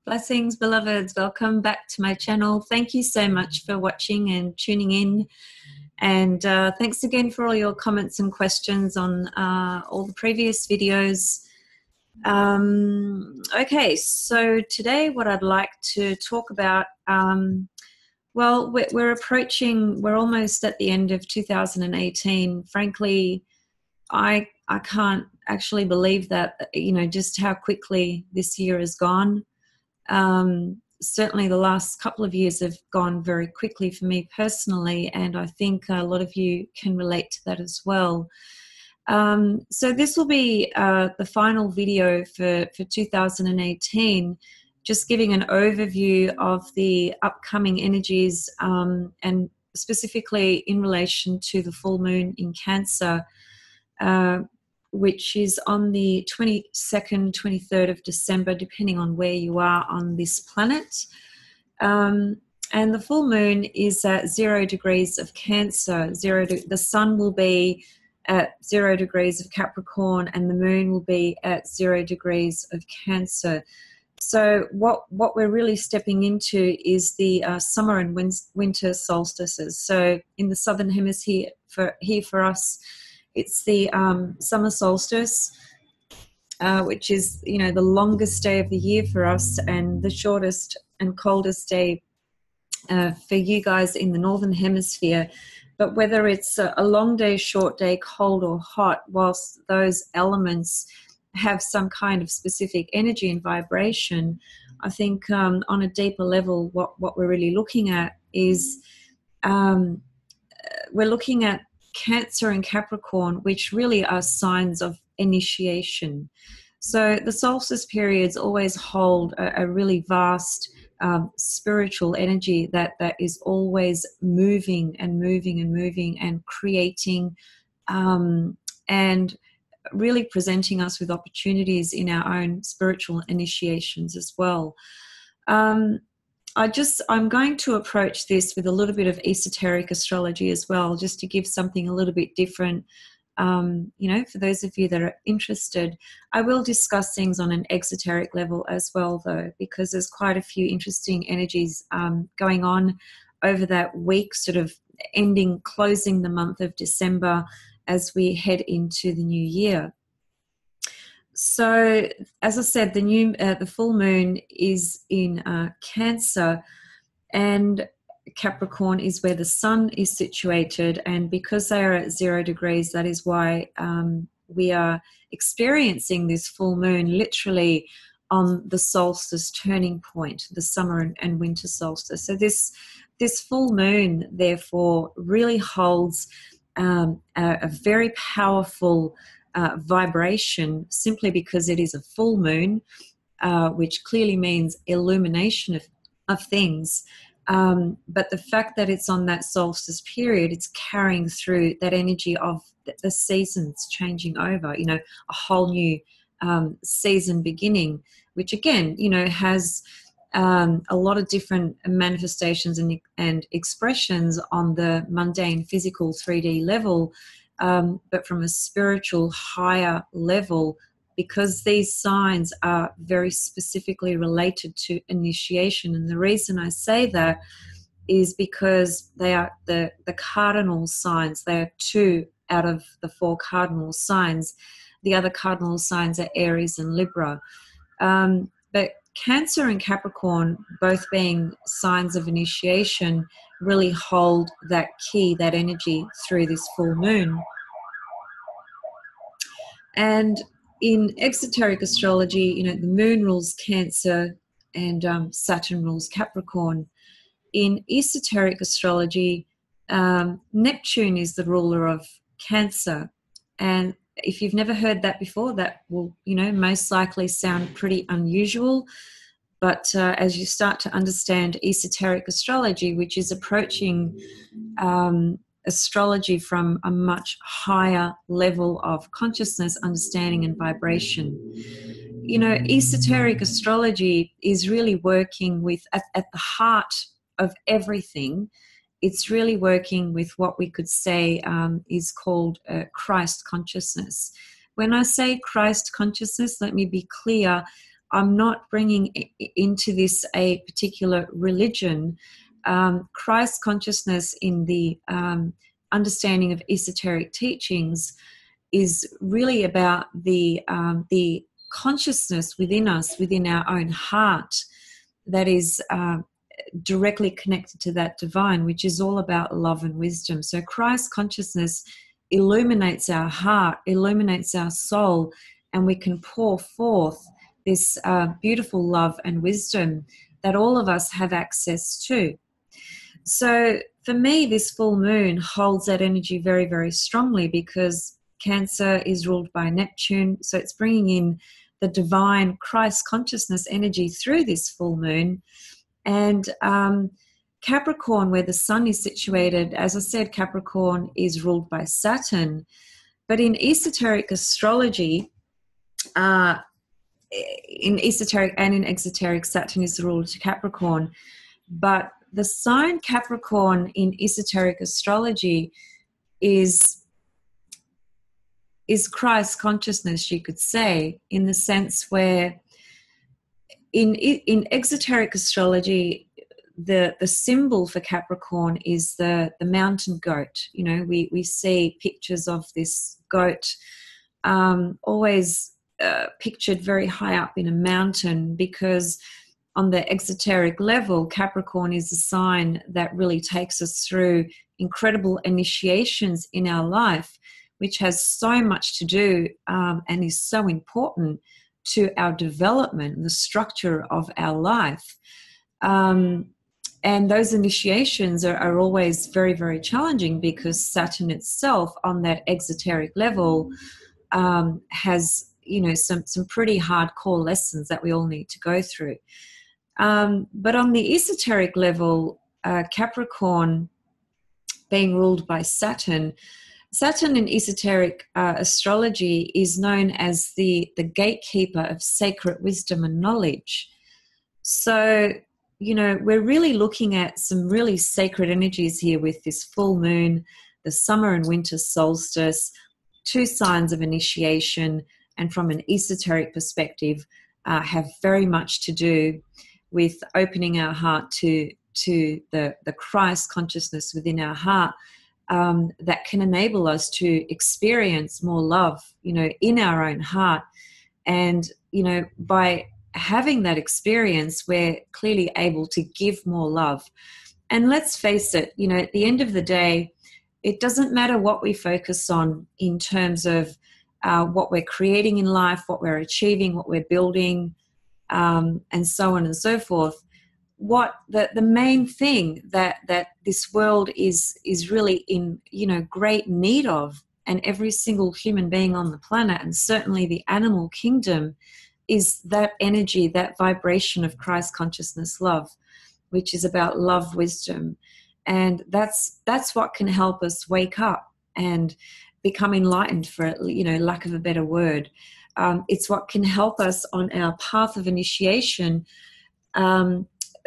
Blessings, beloveds. Welcome back to my channel. Thank you so much for watching and tuning in. And thanks again for all your comments and questions on all the previous videos. Okay, so today what I'd like to talk about, well, we're almost at the end of 2018. Frankly, I can't actually believe that, just how quickly this year has gone. Certainly the last couple of years have gone very quickly for me personally, and I think a lot of you can relate to that as well. So this will be the final video for 2018, just giving an overview of the upcoming energies, and specifically in relation to the full moon in Cancer, which is on the 22nd, 23rd of December, depending on where you are on this planet. And the full moon is at 0 degrees of Cancer. The sun will be at 0 degrees of Capricorn, and the moon will be at 0 degrees of Cancer. So what we're really stepping into is the summer and winter solstices. So in the southern hemisphere, for us, it's the summer solstice, which is, the longest day of the year for us, and the shortest and coldest day for you guys in the northern hemisphere. But whether it's a long day, short day, cold or hot, whilst those elements have some kind of specific energy and vibration, I think on a deeper level, what we're really looking at is we're looking at Cancer and Capricorn, which really are signs of initiation. So the solstice periods always hold a really vast spiritual energy that is always moving and moving and moving and creating, and really presenting us with opportunities in our own spiritual initiations as well. I'm going to approach this with a little bit of esoteric astrology as well, just to give something a little bit different. For those of you that are interested, I will discuss things on an exoteric level as well, though, because there's quite a few interesting energies going on over that week, sort of closing the month of December as we head into the new year. So, as I said, the full moon is in Cancer, and Capricorn is where the sun is situated. And because they are at 0 degrees, that is why we are experiencing this full moon literally on the solstice turning point, the summer and winter solstice. So this full moon, therefore, really holds a very powerful vibration, simply because it is a full moon, which clearly means illumination of things. But the fact that it's on that solstice period, it's carrying through that energy of the seasons changing over, a whole new season beginning, which again, has a lot of different manifestations and expressions on the mundane physical 3D level. But from a spiritual higher level, because these signs are very specifically related to initiation. And the reason I say that is because they are the cardinal signs. They are 2 out of the 4 cardinal signs. The other cardinal signs are Aries and Libra. But Cancer and Capricorn, both being signs of initiation, really hold that key, that energy through this full moon. And in exoteric astrology, the moon rules Cancer and Saturn rules Capricorn. In esoteric astrology, Neptune is the ruler of Cancer. And if you've never heard that before, that will, most likely sound pretty unusual. But as you start to understand esoteric astrology, which is approaching astrology from a much higher level of consciousness, understanding, and vibration. Esoteric astrology is really working with, at the heart of everything, it's really working with what we could say is called Christ consciousness. When I say Christ consciousness, let me be clear, I'm not bringing into this a particular religion. Christ consciousness in the understanding of esoteric teachings is really about the consciousness within us, within our own heart, that is directly connected to that divine, which is all about love and wisdom. So Christ consciousness illuminates our heart, illuminates our soul, and we can pour forth this beautiful love and wisdom that all of us have access to. So for me, this full moon holds that energy very, very strongly, because Cancer is ruled by Neptune. So it's bringing in the divine Christ consciousness energy through this full moon. And Capricorn, where the sun is situated, as I said, Capricorn is ruled by Saturn. But in esoteric astrology, in esoteric and in exoteric, Saturn is the ruler to Capricorn. But the sign Capricorn in esoteric astrology is Christ consciousness, you could say, in the sense where in exoteric astrology, the symbol for Capricorn is the mountain goat. You know, we see pictures of this goat, always pictured very high up in a mountain, because on the exoteric level, Capricorn is a sign that really takes us through incredible initiations in our life, which has so much to do and is so important to our development and the structure of our life. And those initiations are always very, very challenging, because Saturn itself on that exoteric level has, you know, some pretty hardcore lessons that we all need to go through. But on the esoteric level, Capricorn being ruled by Saturn in esoteric astrology is known as the gatekeeper of sacred wisdom and knowledge. So, you know, we're really looking at some really sacred energies here with this full moon, the summer and winter solstice, two signs of initiation, and from an esoteric perspective, have very much to do with opening our heart to the Christ consciousness within our heart, that can enable us to experience more love, you know, in our own heart. And, you know, by having that experience, we're clearly able to give more love. And let's face it, you know, at the end of the day, it doesn't matter what we focus on in terms of what we're creating in life, what we're achieving, what we're building, and so on and so forth. What the main thing that this world is really in, you know, great need of, and every single human being on the planet, and certainly the animal kingdom, is that energy, that vibration of Christ consciousness love, which is about love, wisdom. And that's what can help us wake up and become enlightened, for, you know, lack of a better word. It's what can help us on our path of initiation,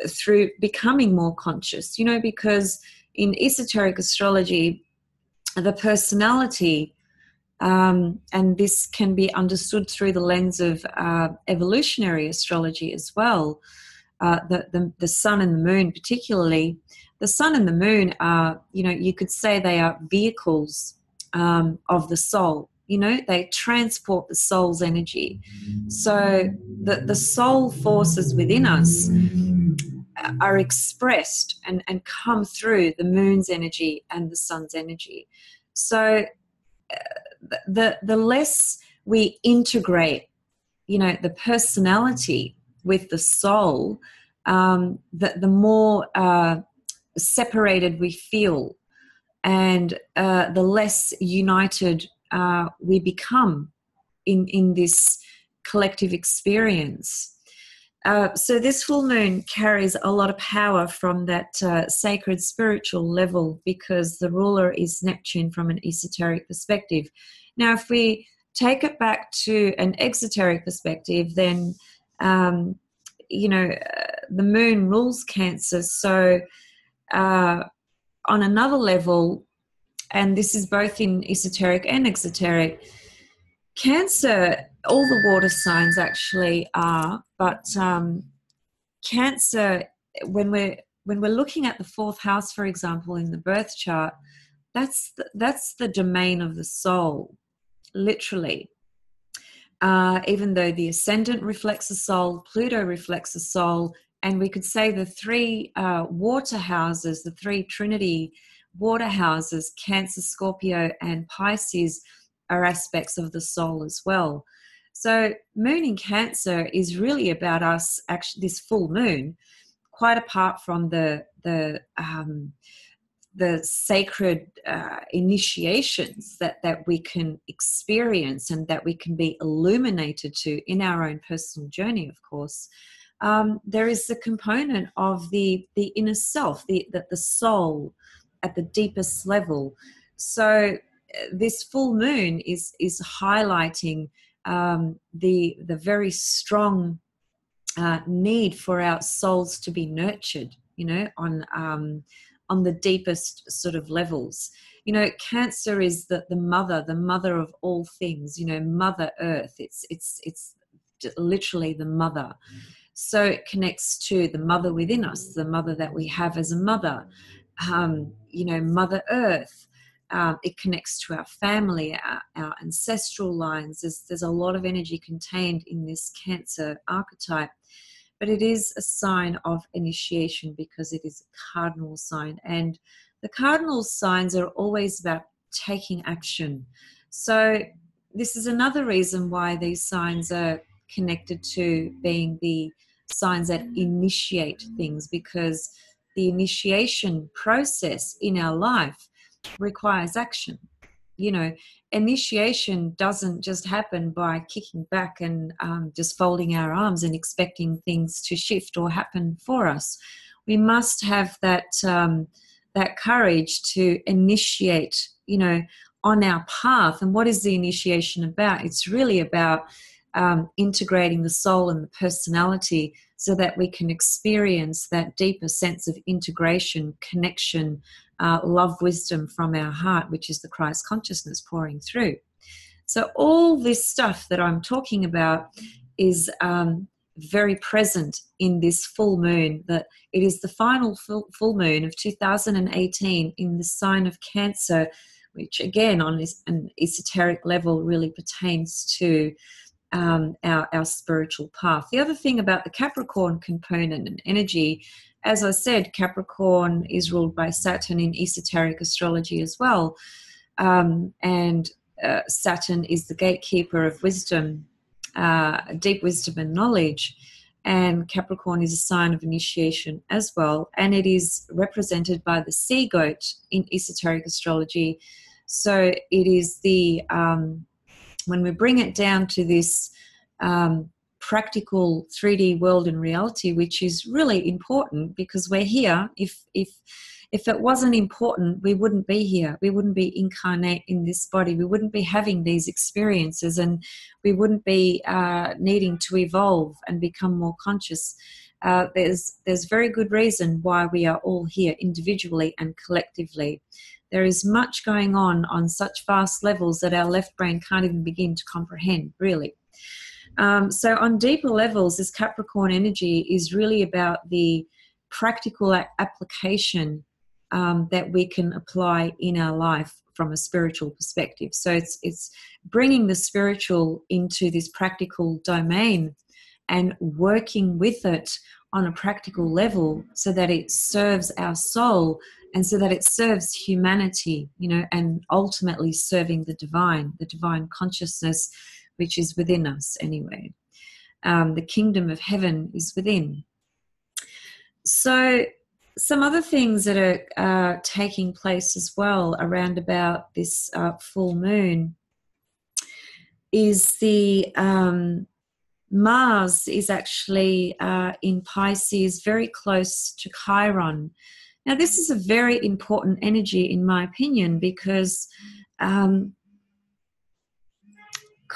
through becoming more conscious, you know, because in esoteric astrology, the personality, and this can be understood through the lens of evolutionary astrology as well, the sun and the moon particularly. The sun and the moon are, you know, you could say they are vehicles of the soul. You know, they transport the soul's energy. So the soul forces within us are expressed and come through the moon's energy and the sun's energy. So the less we integrate, you know, the personality with the soul, the more separated we feel, and the less united we become in this collective experience. So this full moon carries a lot of power from that sacred spiritual level, because the ruler is Neptune from an esoteric perspective. Now, if we take it back to an exoteric perspective, then, you know, the moon rules Cancer. So on another level, and this is both in esoteric and exoteric, Cancer all the water signs actually are, but Cancer, when we're looking at the fourth house, for example, in the birth chart, that's the domain of the soul, literally. Even though the ascendant reflects the soul, Pluto reflects the soul, and we could say the three water houses, the three Trinity water houses, Cancer, Scorpio, and Pisces, are aspects of the soul as well. So moon in Cancer is really about us, actually, this full moon, quite apart from the sacred initiations that we can experience and that we can be illuminated to in our own personal journey, of course. There is the component of the inner self, the soul at the deepest level. So this full moon is highlighting the very strong need for our souls to be nurtured, on the deepest sort of levels. Cancer is the mother of all things. Mother Earth. It's literally the mother. So it connects to the mother within us, the mother that we have as a mother. Mother Earth. It connects to our family, our ancestral lines. There's a lot of energy contained in this Cancer archetype, but it is a sign of initiation because it is a cardinal sign. And the cardinal signs are always about taking action. So this is another reason why these signs are connected to being the signs that initiate things, because the initiation process in our life requires action. Initiation doesn't just happen by kicking back and just folding our arms and expecting things to shift or happen for us. We must have that courage to initiate, on our path. And what is the initiation about? It's really about integrating the soul and the personality so that we can experience that deeper sense of integration, connection, love, wisdom from our heart, which is the Christ consciousness pouring through. So all this stuff that I'm talking about is very present in this full moon. That it is the final full moon of 2018 in the sign of Cancer, which again on an esoteric level really pertains to our spiritual path. The other thing about the Capricorn component and energy, as I said, Capricorn is ruled by Saturn in esoteric astrology as well. And Saturn is the gatekeeper of wisdom, deep wisdom and knowledge. And Capricorn is a sign of initiation as well. And it is represented by the sea goat in esoteric astrology. So it is the... when we bring it down to this practical 3D world and reality, which is really important because we're here. If it wasn't important, we wouldn't be here. We wouldn't be incarnate in this body. We wouldn't be having these experiences, and we wouldn't be needing to evolve and become more conscious. There's very good reason why we are all here individually and collectively. There is much going on such vast levels that our left brain can't even begin to comprehend, really. So on deeper levels, this Capricorn energy is really about the practical application that we can apply in our life from a spiritual perspective. So it's bringing the spiritual into this practical domain and working with it on a practical level so that it serves our soul and so that it serves humanity, and ultimately serving the divine consciousness, which is within us anyway. The kingdom of heaven is within. So some other things that are taking place as well around about this full moon is the Mars is actually in Pisces, very close to Chiron. Now, this is a very important energy, in my opinion, because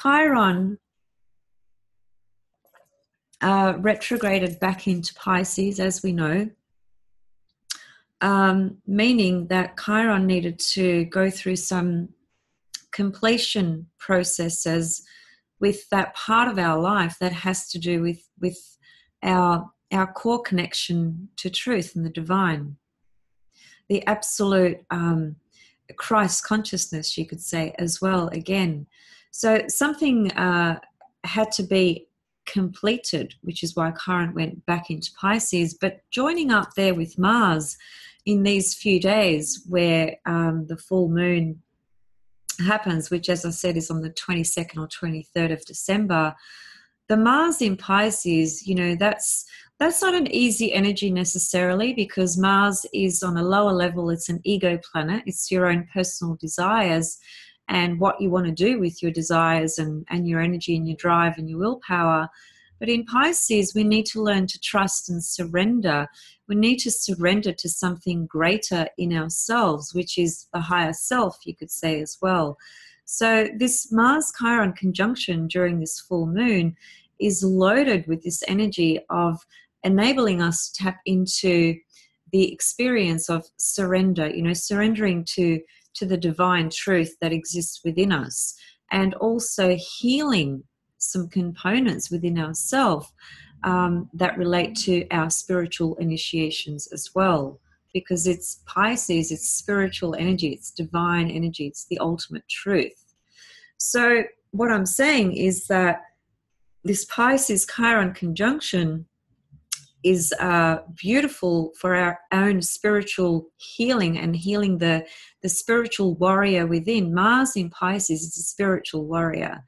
Chiron retrograded back into Pisces, as we know, meaning that Chiron needed to go through some completion processes with that part of our life that has to do with our core connection to truth and the divine, the absolute Christ consciousness, you could say, as well, again. So something had to be completed, which is why Chiron went back into Pisces, but joining up there with Mars in these few days where the full moon happens, which, as I said, is on the 22nd or 23rd of December, the Mars in Pisces, you know, that's not an easy energy necessarily, because Mars is on a lower level. It's an ego planet. It's your own personal desires and what you want to do with your desires and your energy and your drive and your willpower. But in Pisces, we need to learn to trust and surrender. We need to surrender to something greater in ourselves, which is the higher self, you could say, as well. So this Mars-Chiron conjunction during this full moon is loaded with this energy of enabling us to tap into the experience of surrender, you know, surrendering to the divine truth that exists within us, and also healing some components within ourselves that relate to our spiritual initiations as well, because it's Pisces, it's spiritual energy, it's divine energy, it's the ultimate truth. So what I'm saying is that this Pisces-Chiron conjunction is beautiful for our own spiritual healing and healing the spiritual warrior within. Mars in Pisces is a spiritual warrior.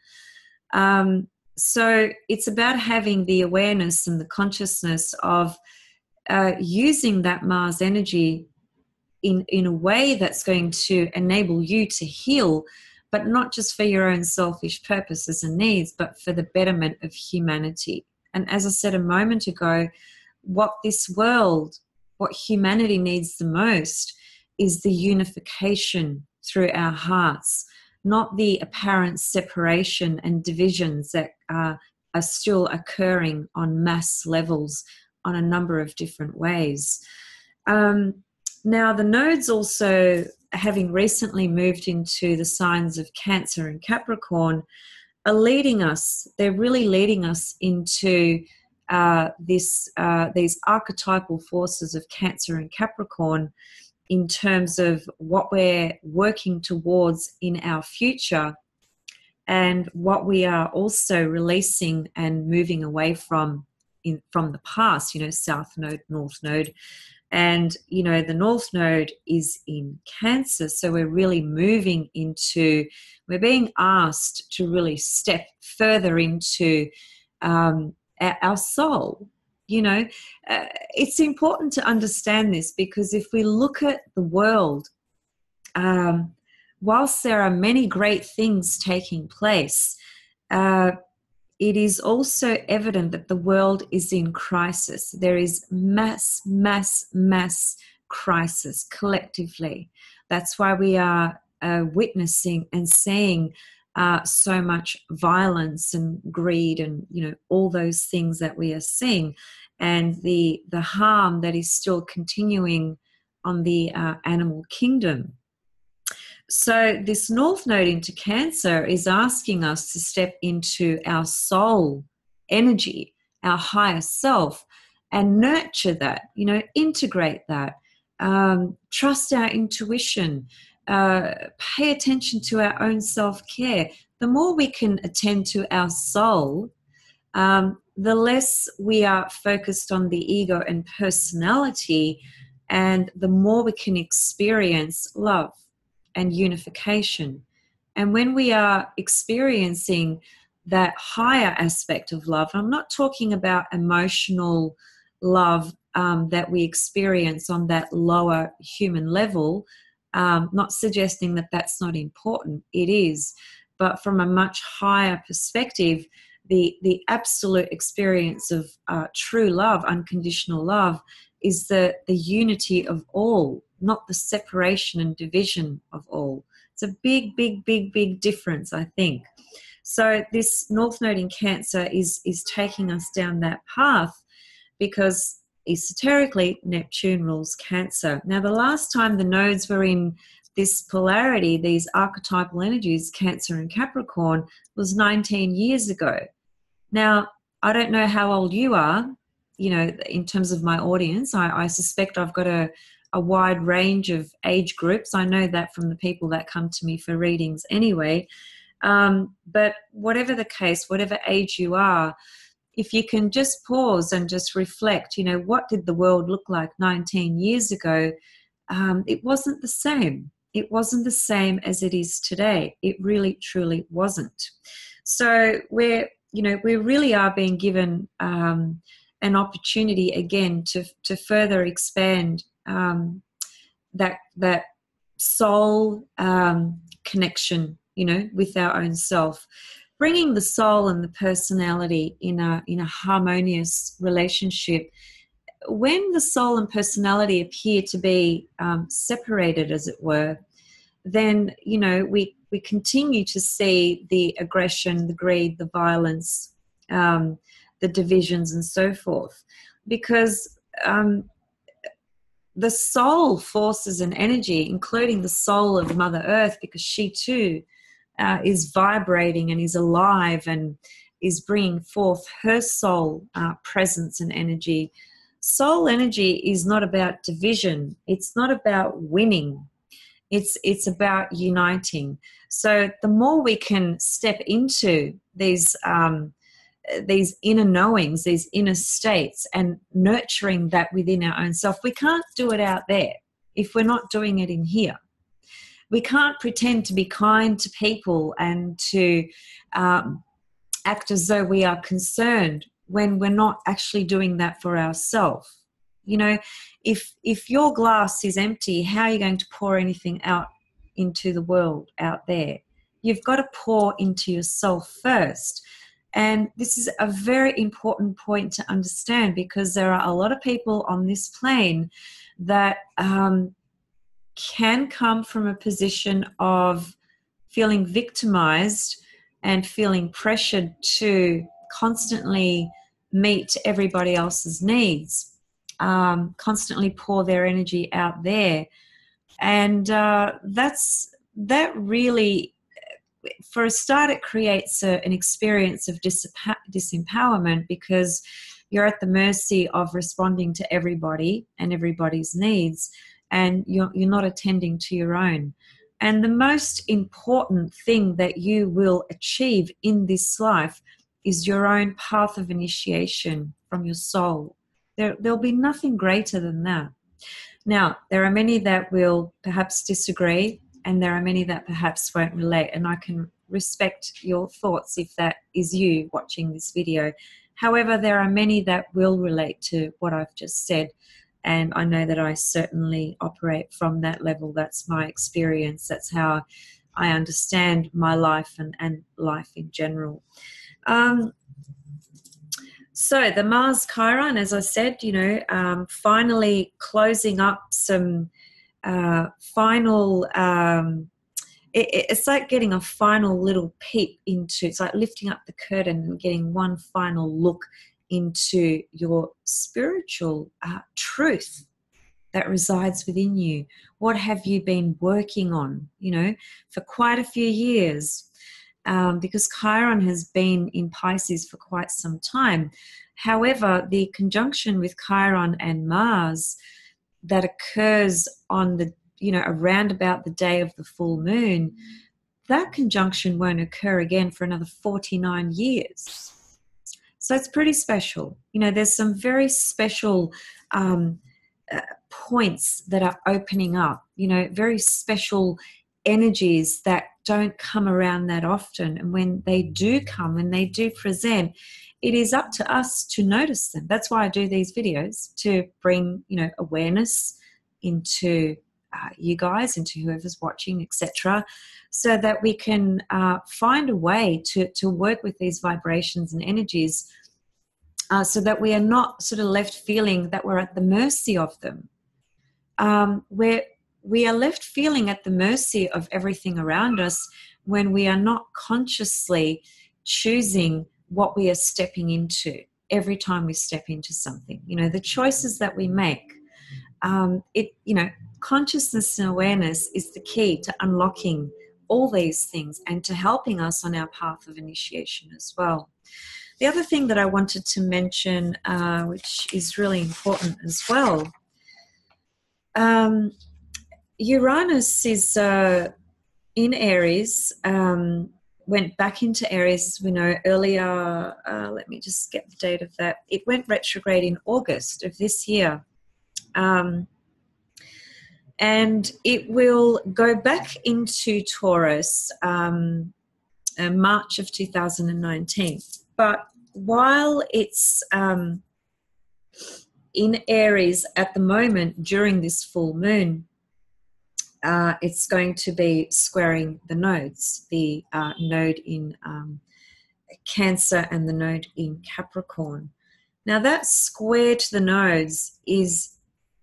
So it's about having the awareness and the consciousness of using that Mars energy in a way that's going to enable you to heal, but not just for your own selfish purposes and needs, but for the betterment of humanity. And as I said a moment ago, what this world, what humanity needs the most is the unification through our hearts, not the apparent separation and divisions that are still occurring on mass levels on a number of different ways. Now, the nodes also, having recently moved into the signs of Cancer and Capricorn, are leading us, they're really leading us into these archetypal forces of Cancer and Capricorn in terms of what we're working towards in our future and what we are also releasing and moving away from from the past, you know, South Node, North Node. And, you know, the North Node is in Cancer, so we're really moving into, we're being asked to really step further into our soul. You know, it's important to understand this, because if we look at the world, whilst there are many great things taking place, it is also evident that the world is in crisis. There is mass crisis collectively. That's why we are witnessing and seeing so much violence and greed and, you know, all those things that we are seeing, and the harm that is still continuing on the animal kingdom. So this North Node into Cancer is asking us to step into our soul energy, our higher self, and nurture that, you know, integrate that, trust our intuition, pay attention to our own self-care. The more we can attend to our soul, the less we are focused on the ego and personality, and the more we can experience love and unification. And when we are experiencing that higher aspect of love, I'm not talking about emotional love that we experience on that lower human level, not suggesting that that's not important, it is, but from a much higher perspective, the absolute experience of true love, unconditional love, is the unity of all, not the separation and division of all. It's a big difference, I think. So this North Node in Cancer is taking us down that path, because esoterically Neptune rules Cancer. Now, the last time the nodes were in this polarity, these archetypal energies, Cancer and Capricorn, was 19 years ago. Now, I don't know how old you are, in terms of my audience. I suspect I've got a wide range of age groups. I know that from the people that come to me for readings anyway. But whatever the case, whatever age you are, if you can just pause and just reflect, what did the world look like 19 years ago? It wasn't the same. It wasn't the same as it is today. It really, truly wasn't. So we really are being given an opportunity again to further expand that soul connection, with our own self, bringing the soul and the personality in a harmonious relationship. When the soul and personality appear to be separated, as it were, then we continue to see the aggression, the greed, the violence, the divisions, and so forth, because the soul forces and energy, including the soul of Mother Earth, because she too is vibrating and is alive and is bringing forth her soul presence and energy. Soul energy is not about division. It's not about winning. It's about uniting. So the more we can step into these inner knowings, these inner states, and nurturing that within our own self. We can't do it out there if we're not doing it in here. We can't pretend to be kind to people and to act as though we are concerned when we're not actually doing that for ourselves. If your glass is empty, how are you going to pour anything out into the world out there? You've got to pour into yourself first. And this is a very important point to understand, because there are a lot of people on this plane that can come from a position of feeling victimized and feeling pressured to constantly meet everybody else's needs, constantly pour their energy out there. And that really, for a start, it creates an experience of disempowerment, because you're at the mercy of responding to everybody and everybody's needs, and you're not attending to your own. And the most important thing that you will achieve in this life is your own path of initiation from your soul. There'll be nothing greater than that. Now, there are many that will perhaps disagree, and there are many that perhaps won't relate, and I can respect your thoughts if that is you watching this video. However, there are many that will relate to what I've just said, and I know that I certainly operate from that level. That's my experience. That's how I understand my life and life in general. So the Mars Chiron, as I said, finally closing up some final, it's like getting a final little peep into, it's like lifting up the curtain and getting one final look into your spiritual truth that resides within you. What have you been working on, for quite a few years? Because Chiron has been in Pisces for quite some time. However, the conjunction with Chiron and Mars that occurs on the, around about the day of the full moon, that conjunction won't occur again for another 49 years. So it's pretty special. There's some very special points that are opening up, very special energies that don't come around that often. And when they do come, when they do present, it is up to us to notice them. That's why I do these videos, to bring, awareness into you guys, into whoever's watching, etc., so that we can find a way to work with these vibrations and energies, so that we are not sort of left feeling that we're at the mercy of them. We are left feeling at the mercy of everything around us when we are not consciously choosing what we are stepping into every time we step into something. The choices that we make consciousness and awareness is the key to unlocking all these things and to helping us on our path of initiation as well. The other thing that I wanted to mention, which is really important as well, Uranus is in Aries, went back into Aries, as we know earlier. Let me just get the date of that. It went retrograde in August of this year. And it will go back into Taurus March of 2019. But while it's in Aries at the moment during this full moon, it's going to be squaring the nodes, the node in Cancer and the node in Capricorn. Now that square to the nodes is,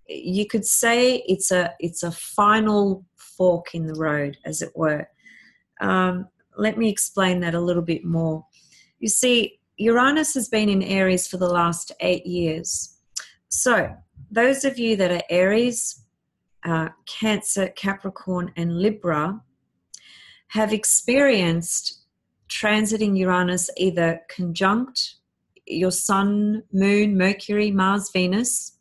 you could say it's a final fork in the road, as it were. Let me explain that a little bit more. You see, Uranus has been in Aries for the last 8 years. So those of you that are Aries, Cancer, Capricorn, and Libra have experienced transiting Uranus either conjunct your Sun, Moon, Mercury, Mars, Venus,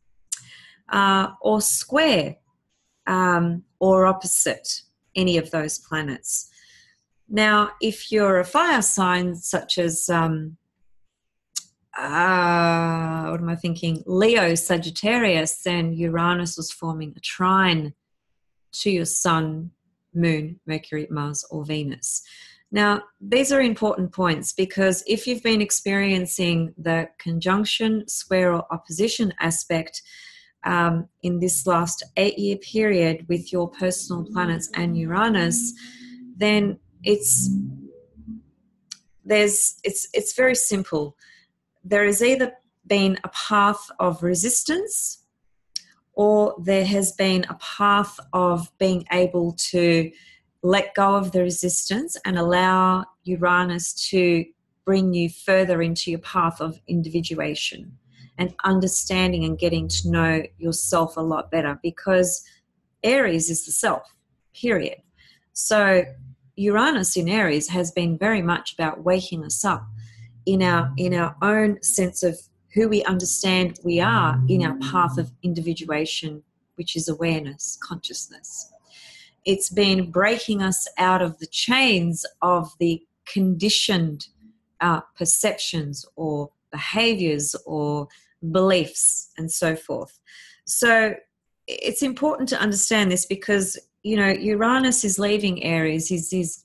or square or opposite any of those planets. Now, if you're a fire sign such as, what am I thinking, Leo, Sagittarius, then Uranus was forming a trine to your Sun, Moon, Mercury, Mars, or Venus. Now, these are important points because if you've been experiencing the conjunction, square, or opposition aspect in this last 8-year period with your personal planets and Uranus, then it's very simple. There has either been a path of resistance or there has been a path of being able to let go of the resistance and allow Uranus to bring you further into your path of individuation and understanding and getting to know yourself a lot better, because Aries is the self, period. So Uranus in Aries has been very much about waking us up in our own sense of who we understand we are in our path of individuation, which is awareness, consciousness. It's been breaking us out of the chains of the conditioned perceptions or behaviors or beliefs and so forth. So it's important to understand this because, you know, Uranus is leaving Aries. He's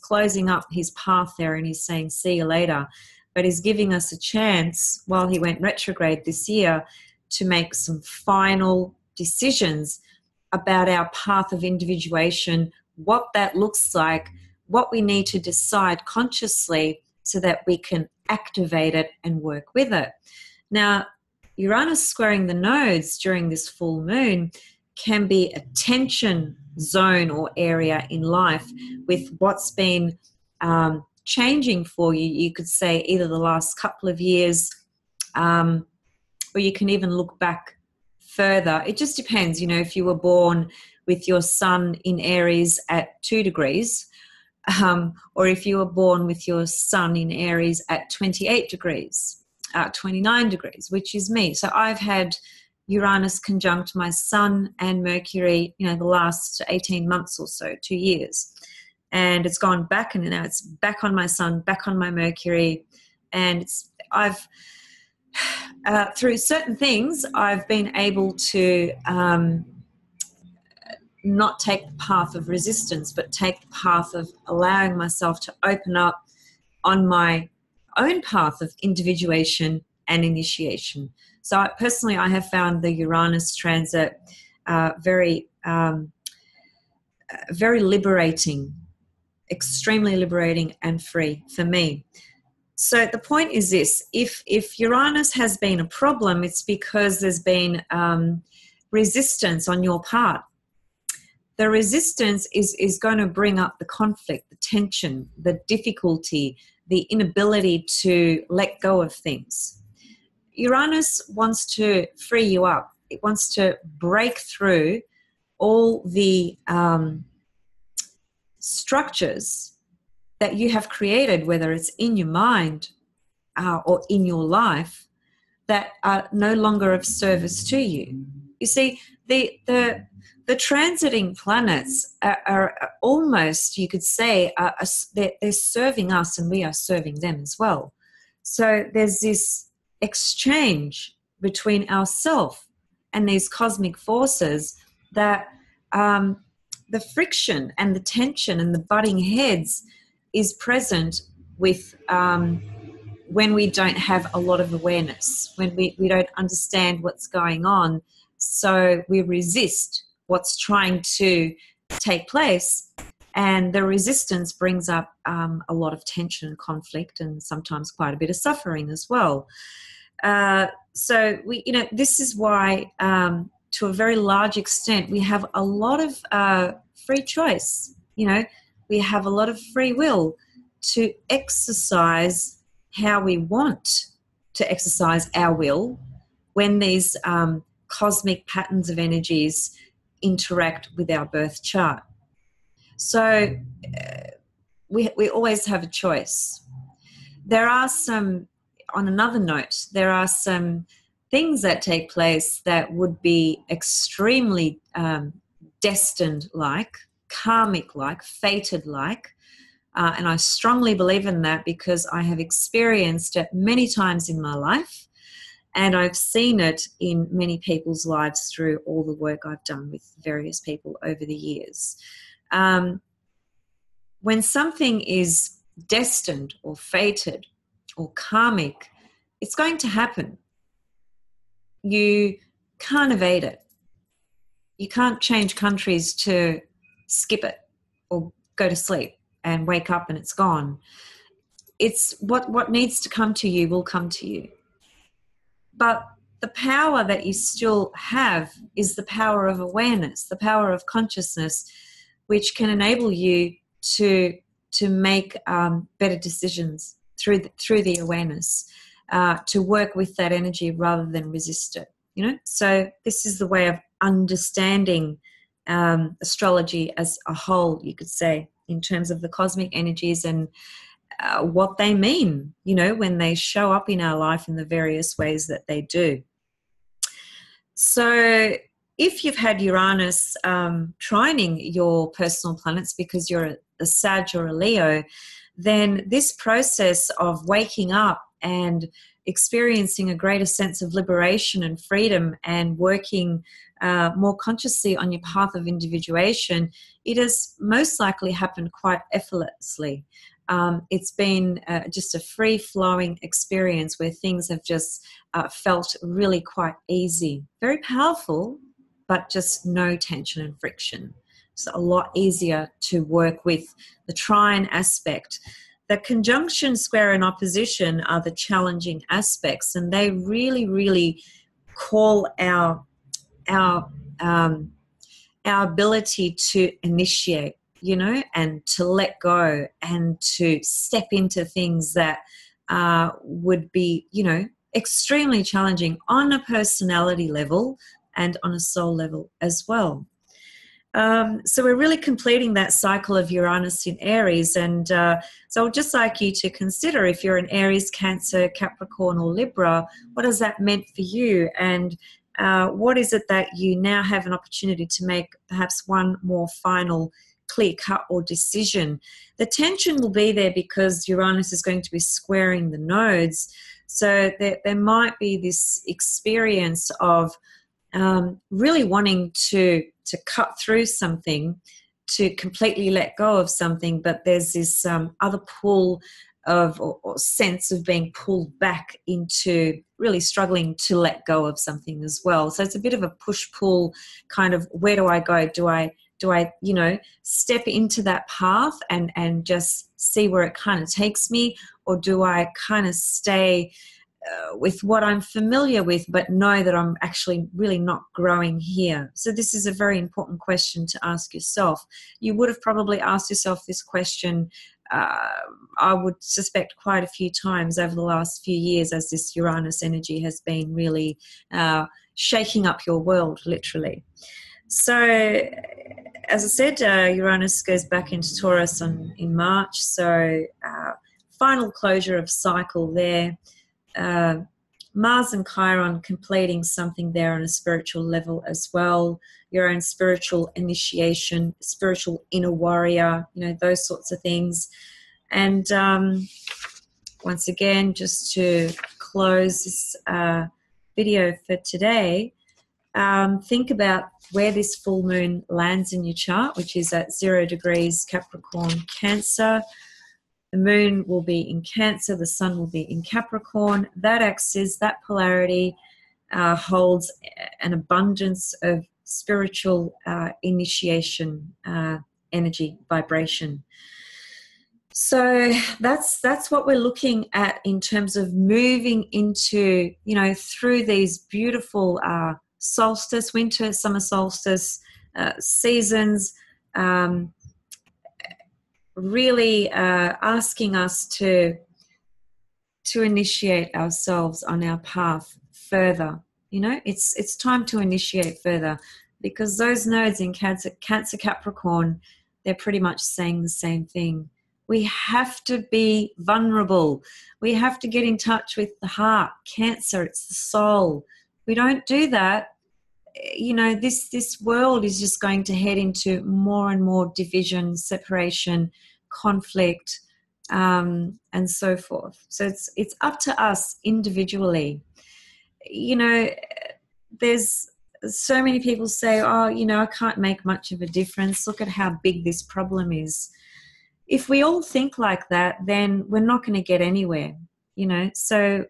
closing up his path there and he's saying, see you later. But he's giving us a chance while he went retrograde this year to make some final decisions about our path of individuation, what that looks like, what we need to decide consciously so that we can activate it and work with it. Now, Uranus squaring the nodes during this full moon can be a tension zone or area in life with what's been changing for you. You could say either the last couple of years or you can even look back further. It just depends, you know, if you were born with your sun in Aries at 2 degrees or if you were born with your sun in Aries at 28 degrees, 29 degrees, which is me. So I've had Uranus conjunct my sun and Mercury, you know, the last 18 months or so, 2 years. And it's gone back and now it's back on my sun, back on my Mercury. And I've through certain things, I've been able to not take the path of resistance, but take the path of allowing myself to open up on my own path of individuation and initiation. So I have found the Uranus transit very liberating, extremely liberating and free for me. So the point is this: if Uranus has been a problem, it's because there's been resistance on your part. The resistance is going to bring up the conflict, the tension, the difficulty, the inability to let go of things. Uranus wants to free you up. it wants to break through all the structures that you have created, whether it's in your mind or in your life, that are no longer of service to you. You see, the transiting planets are almost, you could say, they're serving us and we are serving them as well. So there's this exchange between ourselves and these cosmic forces that the friction and the tension and the butting heads is present with when we don't have a lot of awareness, when we don't understand what's going on. So we resist what's trying to take place, and the resistance brings up a lot of tension and conflict, and sometimes quite a bit of suffering as well. So this is why, to a very large extent, we have a lot of free choice. We have a lot of free will to exercise how we want to exercise our will when these cosmic patterns of energies interact with our birth chart. So we always have a choice. There are some, on another note, there are some things that take place that would be extremely destined-like, karmic-like, fated-like. And I strongly believe in that because I have experienced it many times in my life, and I've seen it in many people's lives through all the work I've done with various people over the years. When something is destined or fated or karmic, it's going to happen. You can't evade it. You can't change countries to skip it or go to sleep and wake up and it's gone. It's what needs to come to you will come to you. But the power that you still have is the power of awareness, the power of consciousness, which can enable you to make better decisions through the awareness, to work with that energy rather than resist it. So this is the way of understanding astrology as a whole, you could say, in terms of the cosmic energies and what they mean, when they show up in our life in the various ways that they do. So if you've had Uranus trining your personal planets because you're a Sag or a Leo, then this process of waking up and experiencing a greater sense of liberation and freedom and working more consciously on your path of individuation, it has most likely happened quite effortlessly. It's been just a free-flowing experience where things have just felt really quite easy. Very powerful, but just no tension and friction. It's a lot easier to work with the trine aspect. The conjunction, square, and opposition are the challenging aspects, and they really, really call our ability to initiate, and to let go and to step into things that would be, extremely challenging on a personality level and on a soul level as well. So we're really completing that cycle of Uranus in Aries, and so I'd just like you to consider, if you're an Aries, Cancer, Capricorn or Libra, what has that meant for you, and what is it that you now have an opportunity to make perhaps one more final clear cut or decision. The tension will be there because Uranus is going to be squaring the nodes, so there might be this experience of really wanting to cut through something, to completely let go of something, but there's this other pull of or sense of being pulled back into really struggling to let go of something as well. So it's a bit of a push-pull kind of, where do I go? Do I step into that path and just see where it kind of takes me, or do I kind of stay with what I'm familiar with, but know that I'm actually really not growing here? So this is a very important question to ask yourself. You would have probably asked yourself this question, I would suspect, quite a few times over the last few years, as this Uranus energy has been really shaking up your world, literally. So, as I said, Uranus goes back into Taurus in March, so final closure of cycle there. Mars and Chiron completing something there on a spiritual level as well, your own spiritual initiation, spiritual inner warrior, those sorts of things. And once again, just to close this video for today, think about where this full moon lands in your chart, which is at 0 degrees Capricorn, Cancer. The moon will be in Cancer, the sun will be in Capricorn. That axis, that polarity holds an abundance of spiritual initiation, energy, vibration. So that's what we're looking at in terms of moving into, through these beautiful solstice, winter, summer solstice seasons, really asking us to initiate ourselves on our path further. It's time to initiate further, because those nodes in Cancer, Capricorn, they're pretty much saying the same thing. We have to be vulnerable. We have to get in touch with the heart. Cancer, it's the soul. We don't do that. This world is just going to head into more and more division, separation, conflict, and so forth. So it's up to us individually. There's so many people say, I can't make much of a difference. Look at how big this problem is. If we all think like that, then we're not going to get anywhere. So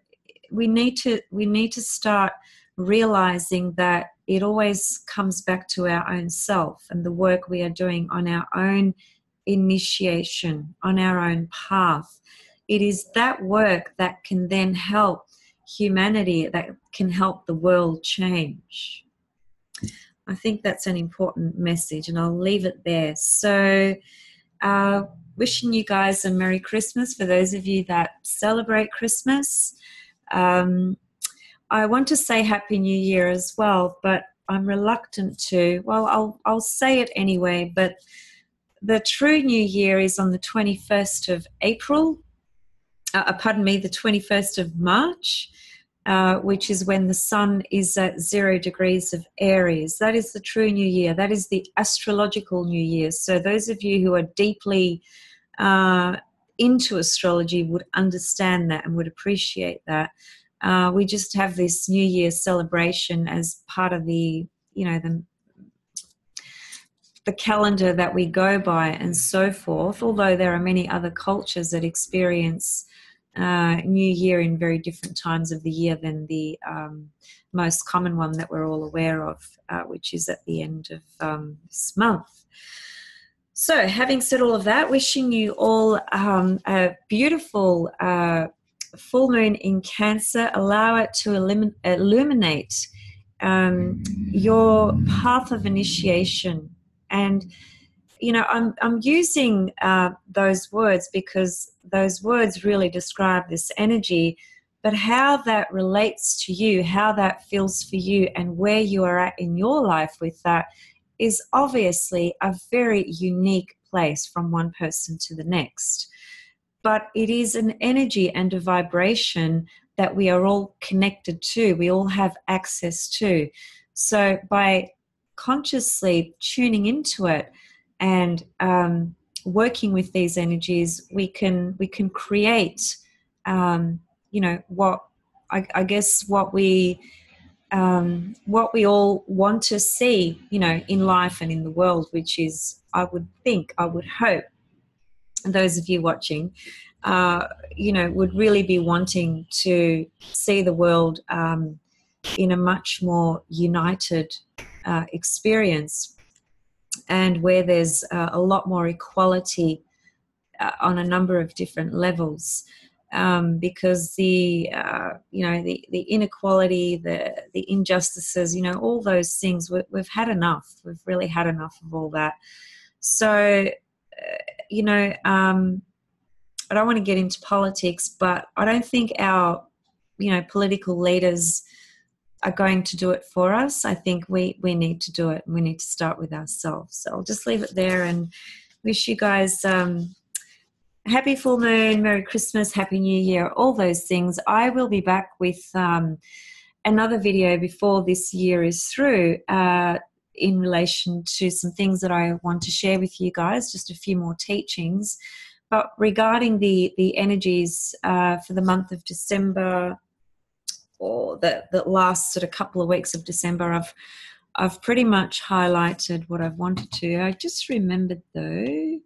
we need to start realizing that it always comes back to our own self and the work we are doing on our own initiation, on our own path. It is that work that can then help humanity, that can help the world change. I think that's an important message, and I'll leave it there. So wishing you guys a Merry Christmas for those of you that celebrate Christmas. I want to say Happy New Year as well, but I'm reluctant to. Well, I'll say it anyway, but the true New Year is on the 21st of April, the 21st of March, which is when the sun is at 0 degrees of Aries. That is the true New Year. That is the astrological New Year. So those of you who are deeply into astrology would understand that and would appreciate that. We just have this New Year celebration as part of the calendar that we go by and so forth, although there are many other cultures that experience New Year in very different times of the year than the most common one that we're all aware of, which is at the end of this month. So having said all of that, wishing you all a beautiful full moon in Cancer. Allow it to illuminate your path of initiation. And I'm using those words because those words really describe this energy, but how that relates to you, how that feels for you, and where you are at in your life with that is obviously a very unique place from one person to the next. But it is an energy and a vibration that we are all connected to, we all have access to. So by consciously tuning into it and working with these energies, we can create, what we all want to see, in life and in the world, which is, I would hope, those of you watching, would really be wanting to see the world in a much more united experience, and where there's a lot more equality on a number of different levels, because the inequality, the injustices, all those things, we've had enough. We've really had enough of all that. So, I don't want to get into politics, but I don't think our, political leaders are going to do it for us. I think we need to do it. We need to start with ourselves. So I'll just leave it there and wish you guys happy full moon, Merry Christmas, Happy New Year, all those things. I will be back with another video before this year is through in relation to some things that I want to share with you guys, just a few more teachings. But regarding the energies for the month of December, or that last sort of couple of weeks of December, I've pretty much highlighted what I've wanted to. I just remembered though,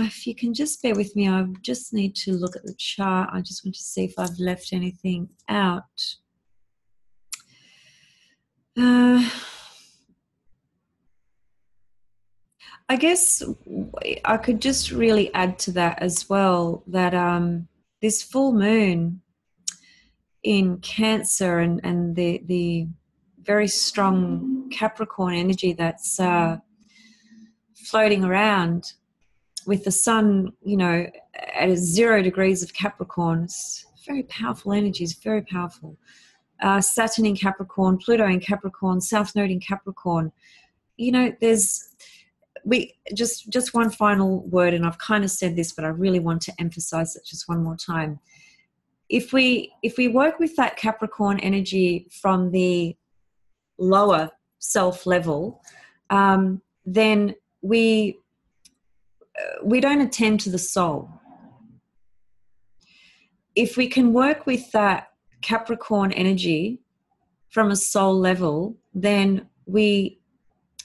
if you can just bear with me, I just need to look at the chart. I just want to see if I've left anything out. I guess I could just really add to that as well, that this full moon in Cancer and the very strong Capricorn energy that's floating around with the sun, you know, at 0 degrees of Capricorn. It's very powerful energy, it's very powerful. Saturn in Capricorn, Pluto in Capricorn, South Node in Capricorn. You know, just one final word, and I've kind of said this, but I really want to emphasize it just one more time. If we work with that Capricorn energy from the lower self level, then we don't attend to the soul. If we can work with that Capricorn energy from a soul level, then we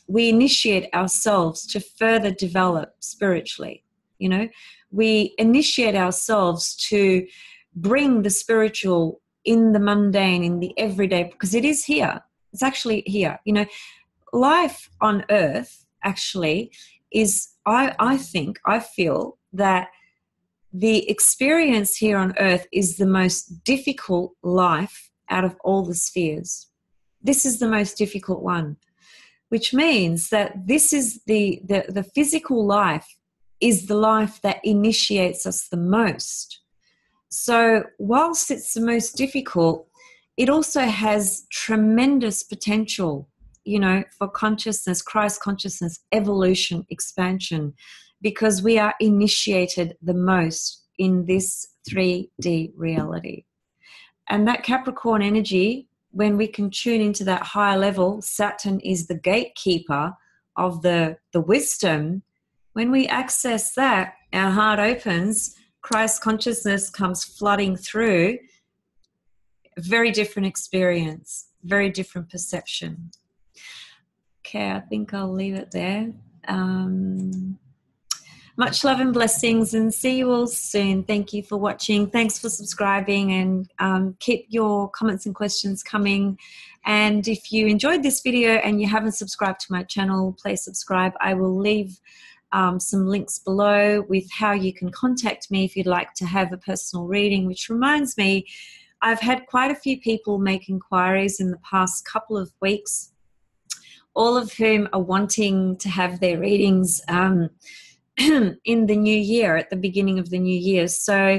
initiate ourselves to further develop spiritually. You know, we initiate ourselves to bring the spiritual in the mundane, in the everyday, because it is here. It's actually here. You know, life on earth actually is, I feel that the experience here on earth is the most difficult life out of all the spheres. This is the most difficult one, which means that this is the physical life is the life that initiates us the most. So whilst it's the most difficult, it also has tremendous potential, you know, for consciousness, Christ consciousness, evolution, expansion, because we are initiated the most in this 3D reality. And that Capricorn energy, when we can tune into that higher level, Saturn is the gatekeeper of the wisdom. When we access that, our heart opens, Christ consciousness comes flooding through. Very different experience, very different perception. Okay, I think I'll leave it there. Much love and blessings, and see you all soon. Thank you for watching. Thanks for subscribing, and keep your comments and questions coming. And if you enjoyed this video and you haven't subscribed to my channel, please subscribe. I will leave some links below with how you can contact me if you'd like to have a personal reading, which reminds me, I've had quite a few people make inquiries in the past couple of weeks, all of whom are wanting to have their readings in the new year, at the beginning of the new year. So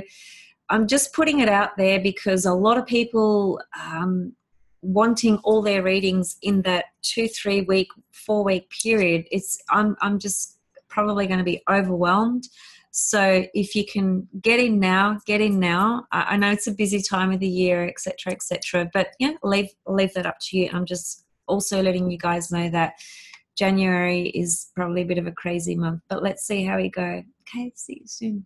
I'm just putting it out there because a lot of people wanting all their readings in that 2-3 week, 4 week period. I'm just probably going to be overwhelmed. So if you can get in now, get in now. I know it's a busy time of the year, etc., etc. But yeah, leave that up to you. I'm just also letting you guys know that January is probably a bit of a crazy month, but let's see how we go. Okay, see you soon.